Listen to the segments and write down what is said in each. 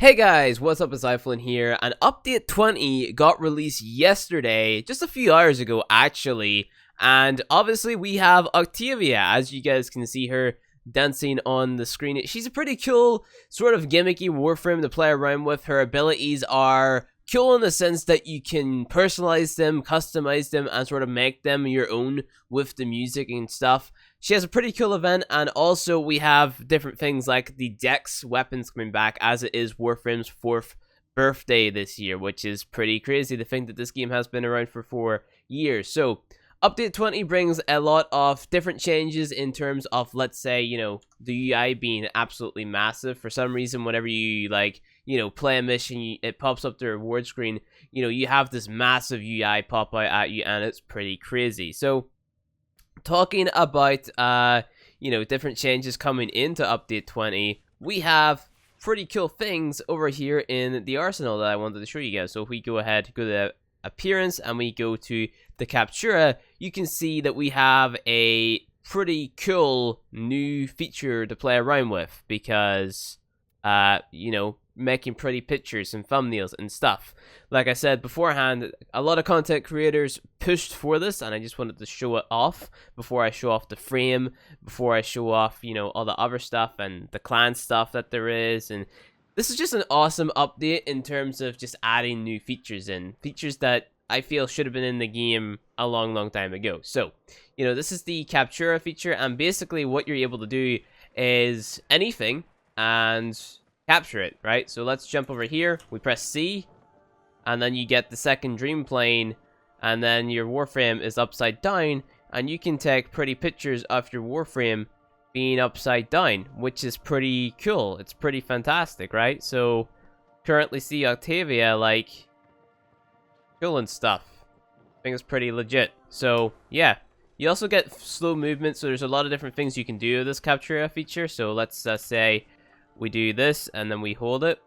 Hey guys, what's up? It's iFlynn here, and Update 20 got released yesterday, just a few hours ago actually, and obviously we have Octavia, as you guys can see her dancing on the screen. She's a pretty cool, sort of gimmicky Warframe to play around with. Her abilities are cool in the sense that you can personalize them, customize them, and sort of make them your own with the music and stuff. She has a pretty cool event, and also we have different things like the Dex weapons coming back, as it is Warframe's 4th birthday this year, which is pretty crazy to think that this game has been around for 4 years. So, Update 20 brings a lot of different changes in terms of, let's say, the UI being absolutely massive. For some reason, whenever you, play a mission, it pops up the reward screen, you have this massive UI pop out at you, and it's pretty crazy. So, talking about, different changes coming into Update 20, we have pretty cool things over here in the arsenal that I wanted to show you guys. So if we go ahead, go to appearance, and we go to the Captura, you can see that we have a pretty cool new feature to play around with because, making pretty pictures and thumbnails and stuff. Like I said beforehand, a lot of content creators pushed for this, and I just wanted to show it off before I show off the frame, before I show off, all the other stuff and the clan stuff that there is. And this is just an awesome update in terms of just adding new features in. Features that I feel should have been in the game a long time ago. So, this is the Captura feature, and basically what you're able to do is anything and capture it, right? So let's jump over here, we press C, and then you get the second dream plane, and then your Warframe is upside down, and you can take pretty pictures of your Warframe being upside down, which is pretty cool. It's pretty fantastic, right? So currently see Octavia cool and stuff. I think it's pretty legit. So yeah, you also get slow movement, so there's a lot of different things you can do with this Captura feature. So let's say we do this and then we hold it.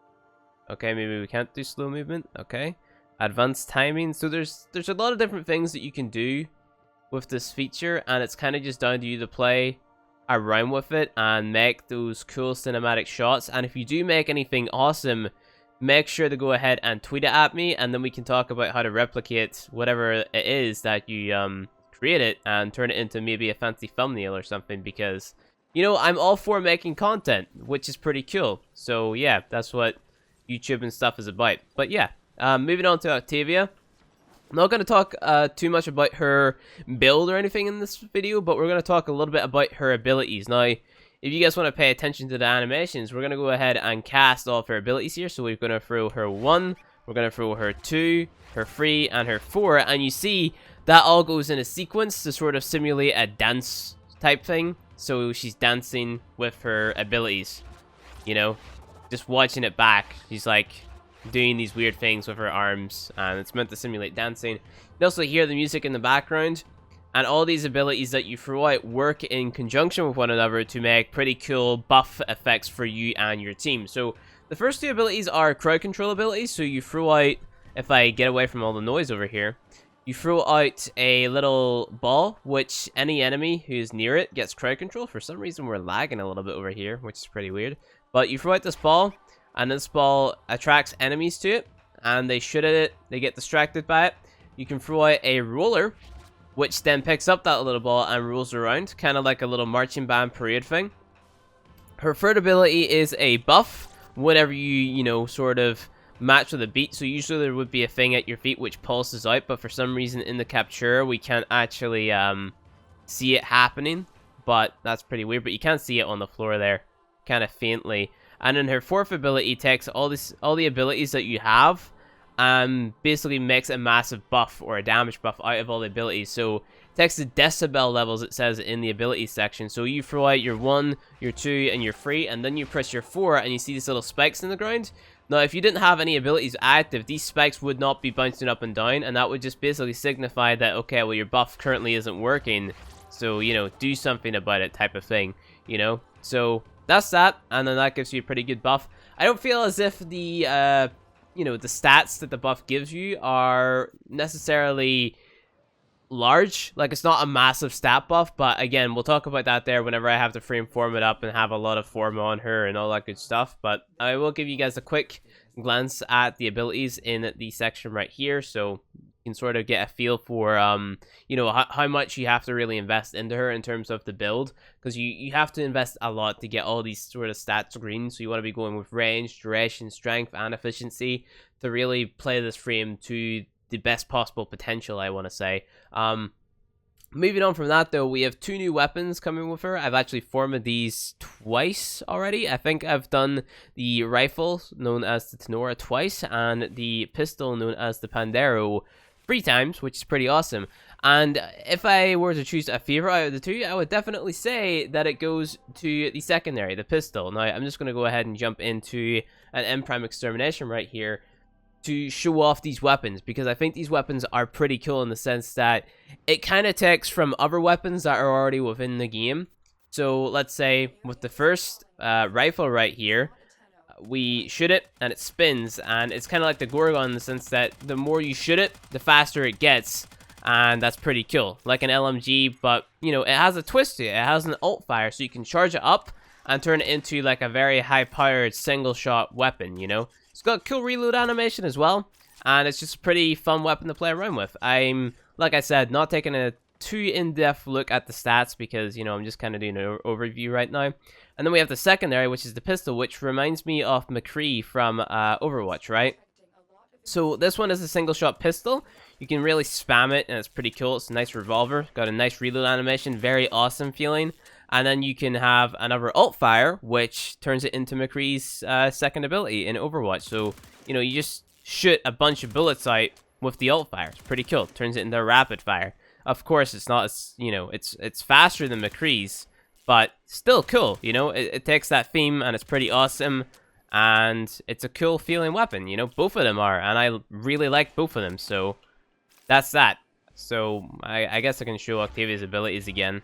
Okay, maybe we can't do slow movement. Okay, advanced timing. So there's a lot of different things that you can do with this feature, and it's kind of just down to you to play around with it and make those cool cinematic shots. And if you do make anything awesome, make sure to go ahead and tweet it at me, and then we can talk about how to replicate whatever it is that you created and turn it into maybe a fancy thumbnail or something, because I'm all for making content, which is pretty cool. So yeah, that's what YouTube and stuff is about. But yeah, moving on to Octavia. I'm not going to talk too much about her build or anything in this video, but we're going to talk a little bit about her abilities. Now, if you guys want to pay attention to the animations, we're going to go ahead and cast all of her abilities here. So we're going to throw her 1, we're going to throw her 2, her 3, and her 4. And you see that all goes in a sequence to sort of simulate a dance type thing. So she's dancing with her abilities, just watching it back. She's doing these weird things with her arms, and it's meant to simulate dancing. You can also hear the music in the background, and all these abilities that you throw out work in conjunction with one another to make pretty cool buff effects for you and your team. So the first 2 abilities are crowd control abilities. So you throw out, if I get away from all the noise over here, you throw out a little ball, which any enemy who's near it gets crowd control. For some reason, we're lagging a little bit over here, which is pretty weird. But you throw out this ball, and this ball attracts enemies to it, and they shoot at it, they get distracted by it. You can throw out a roller, which then picks up that little ball and rolls around, kind of like a little marching band parade thing. Her third ability is a buff, whenever you, sort of match with a beat. So usually there would be a thing at your feet which pulses out, but for some reason in the Captura we can't actually see it happening, but that's pretty weird. But you can see it on the floor there, kind of faintly. And then her 4th ability takes all the abilities that you have and basically makes a massive buff or a damage buff out of all the abilities. So it takes the decibel levels, it says in the ability section. So you throw out your 1, your 2, and your 3, and then you press your 4, and you see these little spikes in the ground. Now, if you didn't have any abilities active, these spikes would not be bouncing up and down, and that would just basically signify that, okay, well, your buff currently isn't working, so, do something about it type of thing, So, that's that, and then that gives you a pretty good buff. I don't feel as if the, the stats that the buff gives you are necessarily large. Like, it's not a massive stat buff, but again, we'll talk about that there whenever I have the frame form it up and have a lot of form on her and all that good stuff. But I will give you guys a quick glance at the abilities in the section right here, so you can sort of get a feel for you know, how much you have to really invest into her in terms of the build, because you have to invest a lot to get all these sort of stats green. So you want to be going with range, duration, strength, and efficiency to really play this frame to the best possible potential, I want to say. Moving on from that, though, we have 2 new weapons coming with her. I've actually formed these twice already. I think I've done the rifle, known as the Tenora, twice, and the pistol, known as the Pandero, 3 times, which is pretty awesome. And if I were to choose a favorite out of the 2, I would definitely say that it goes to the secondary, the pistol. Now, I'm just going to go ahead and jump into an M-Prime Extermination right here to show off these weapons, because I think these weapons are pretty cool in the sense that it kind of takes from other weapons that are already within the game. So let's say with the first rifle right here, we shoot it and it spins, and it's kind of like the Gorgon in the sense that the more you shoot it, the faster it gets, and that's pretty cool. Like an LMG, but you know, it has a twist to it. It has an alt fire, so you can charge it up and turn it into like a very high powered single shot weapon, you know. It's got cool reload animation as well, and it's just a pretty fun weapon to play around with. I'm, like I said, not taking a too in-depth look at the stats because, you know, I'm just kind of doing an overview right now. And then we have the secondary, which is the pistol, which reminds me of McCree from Overwatch, right? So this one is a single shot pistol. You can really spam it, and it's pretty cool. It's a nice revolver, got a nice reload animation, very awesome feeling. And then you can have another alt fire, which turns it into McCree's second ability in Overwatch. So, you know, you just shoot a bunch of bullets out with the alt fire. It's pretty cool. Turns it into a rapid fire. Of course, it's not, you know, it's faster than McCree's, but still cool. You know, it takes that theme, and it's pretty awesome. And it's a cool feeling weapon, you know, both of them are. And I really like both of them, so that's that. So I guess I can show Octavia's abilities again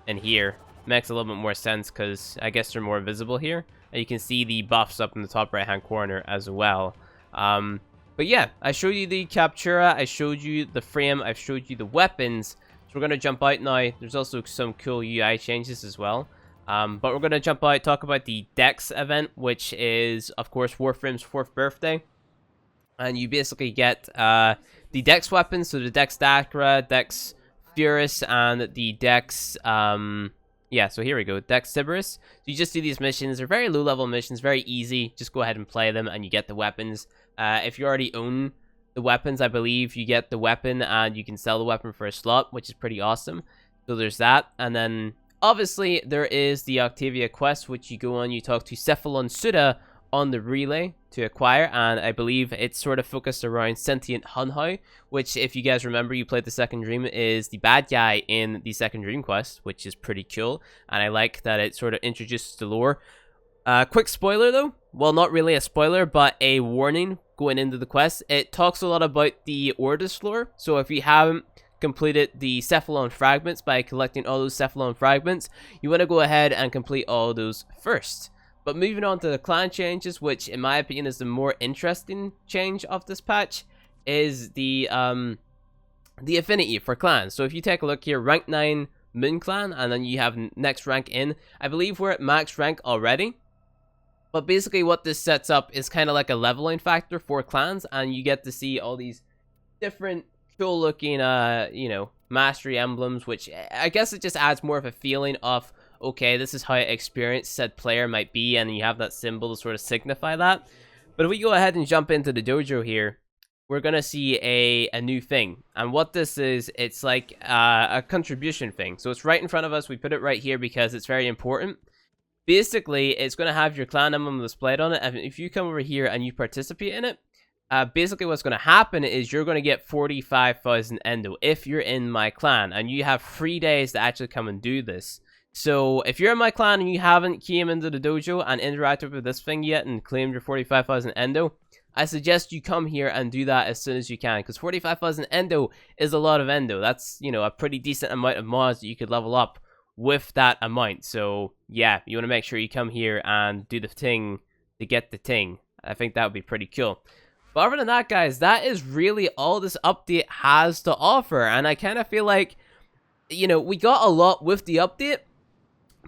in here. Makes a little bit more sense because I guess they're more visible here, and you can see the buffs up in the top right hand corner as well. But yeah, I showed you the Captura, I showed you the frame, I've showed you the weapons. So we're going to jump out now. There's also some cool UI changes as well. But we're going to jump out, talk about the Dex event, which is, of course, Warframe's 4th birthday. And you basically get the Dex weapons, so the Dex Dacra, Dex Furus, and the Dex... yeah, so here we go, Dex Sybaris. So you just do these missions. They're very low-level missions, very easy. Just go ahead and play them, and you get the weapons. If you already own the weapons, I believe you get the weapon, and you can sell the weapon for a slot, which is pretty awesome. So there's that. And then, obviously, there is the Octavia quest, which you go on, you talk to Cephalon Suda on the relay to acquire, and I believe it's sort of focused around Sentient Hunhao, which, if you guys remember, you played the Second Dream, is the bad guy in the Second Dream quest, which is pretty cool, and I like that it sort of introduces the lore. Quick spoiler though, well, not really a spoiler, but a warning going into the quest. It talks a lot about the Ordis lore, so if you haven't completed the Cephalon fragments by collecting all those Cephalon fragments, you want to go ahead and complete all those first. But moving on to the clan changes, which in my opinion is the more interesting change of this patch, is the affinity for clans. So if you take a look here, rank 9 Moon Clan, and then you have next rank in. I believe we're at max rank already. But basically what this sets up is kind of like a leveling factor for clans, and you get to see all these different cool looking, you know, mastery emblems, which I guess it just adds more of a feeling of, okay, this is how experienced said player might be, and you have that symbol to sort of signify that. But if we go ahead and jump into the dojo here, we're gonna see a new thing. And what this is, it's like a contribution thing. So it's right in front of us. We put it right here because it's very important. Basically, it's gonna have your clan emblem displayed on it, and if you come over here and you participate in it, basically what's going to happen is you're going to get 45,000 endo if you're in my clan, and you have 3 days to actually come and do this. So if you're in my clan and you haven't came into the dojo and interacted with this thing yet and claimed your 45,000 endo, I suggest you come here and do that as soon as you can, because 45,000 endo is a lot of endo. That's, you know, a pretty decent amount of mods that you could level up with that amount. So yeah, you want to make sure you come here and do the thing to get the thing. I think that would be pretty cool. But other than that, guys, that is really all this update has to offer. And I kind of feel like, you know, we got a lot with the update,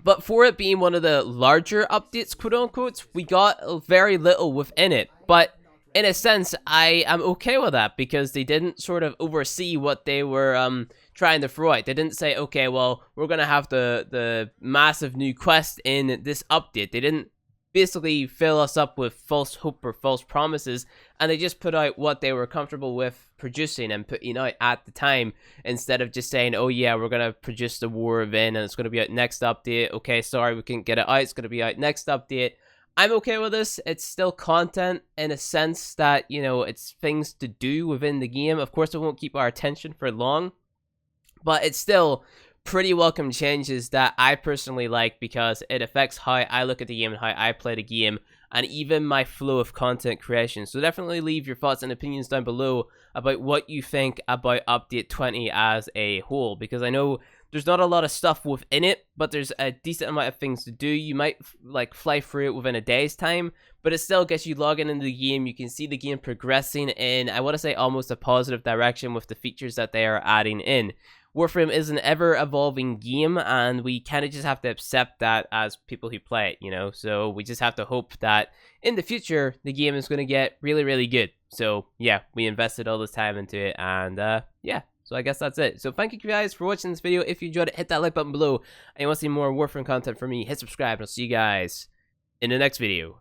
but for it being one of the larger updates, quote unquote, we got very little within it. But in a sense, I am okay with that, because they didn't sort of oversee what they were trying to throw out. They didn't say, okay, well, we're gonna have the massive new quest in this update. They didn't basically fill us up with false hope or false promises, and they just put out what they were comfortable with producing and putting out at the time, instead of just saying, oh yeah, we're gonna produce the War of In and it's gonna be out next update. Okay, sorry, we couldn't get it out, it's gonna be out next update. I'm okay with this. It's still content in a sense that, you know, it's things to do within the game. Of course, it won't keep our attention for long, but it's still pretty welcome changes that I personally like, because it affects how I look at the game and how I play the game, and even my flow of content creation. So definitely leave your thoughts and opinions down below about what you think about Update 20 as a whole, because I know there's not a lot of stuff within it, but there's a decent amount of things to do. You might like fly through it within a day's time, but it still gets you logging into the game. You can see the game progressing in, I want to say, almost a positive direction with the features that they are adding in. Warframe is an ever-evolving game, and we kind of just have to accept that as people who play it, you know? So we just have to hope that in the future, the game is going to get really, really good. So yeah, we invested all this time into it, and yeah. So I guess that's it. So thank you guys for watching this video. If you enjoyed it, hit that like button below. And you want to see more Warframe content from me, hit subscribe, and I'll see you guys in the next video.